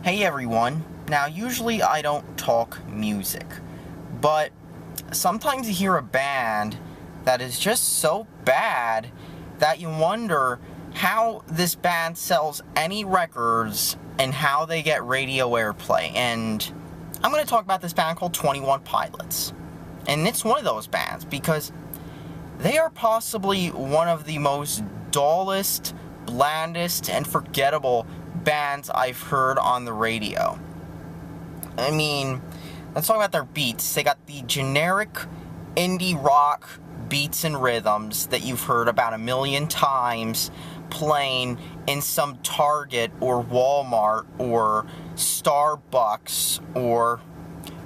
Hey everyone. Now, usually I don't talk music, but sometimes you hear a band that is just so bad that you wonder how this band sells any records and how they get radio airplay. And I'm going to talk about this band called 21 Pilots. And it's one of those bands because they are possibly one of the most dullest, blandest, and forgettable bands I've heard on the radio. I mean, let's talk about their beats. They got the generic indie rock beats and rhythms that you've heard about a million times playing in some Target or Walmart or Starbucks or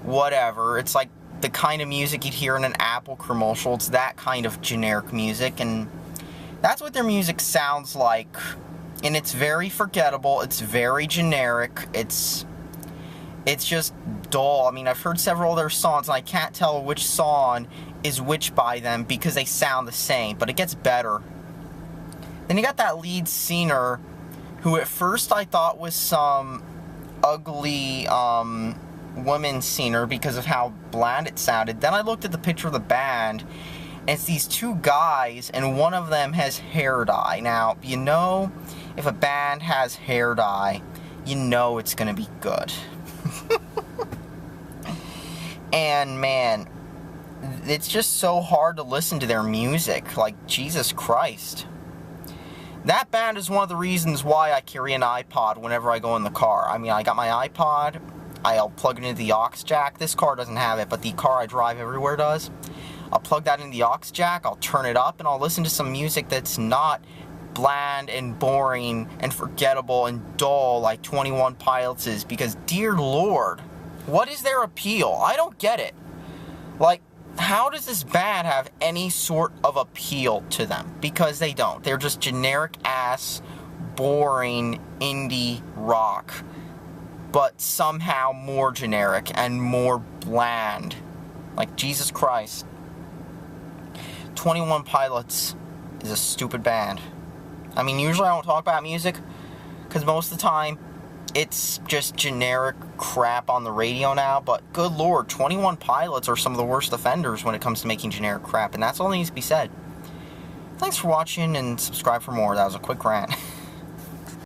whatever. It's like the kind of music you'd hear in an Apple commercial. It's that kind of generic music, and that's what their music sounds like. And it's very forgettable, it's very generic, it's just dull. I mean, I've heard several of their songs, and I can't tell which song is which by them because they sound the same, but it gets better. Then you got that lead singer, who at first I thought was some ugly, woman singer because of how bland it sounded. Then I looked at the picture of the band, and it's these two guys, and one of them has hair dye. Now, you know, if a band has hair dye, you know it's gonna be good. And man, it's just so hard to listen to their music. Like, Jesus Christ. That band is one of the reasons why I carry an iPod whenever I go in the car. I mean, I got my iPod, I'll plug it into the aux jack. This car doesn't have it, but the car I drive everywhere does. I'll plug that in the aux jack, I'll turn it up, and I'll listen to some music that's not bland and boring and forgettable and dull like 21 Pilots is, because dear Lord, what is their appeal? I don't get it. Like, how does this band have any sort of appeal to them? Because they don't. They're just generic ass, boring indie rock, but somehow more generic and more bland. Like, Jesus Christ. 21 Pilots is a stupid band. I mean, usually I don't talk about music, because most of the time, it's just generic crap on the radio now, but good Lord, 21 Pilots are some of the worst offenders when it comes to making generic crap, and that's all that needs to be said. Thanks for watching, and subscribe for more. That was a quick rant.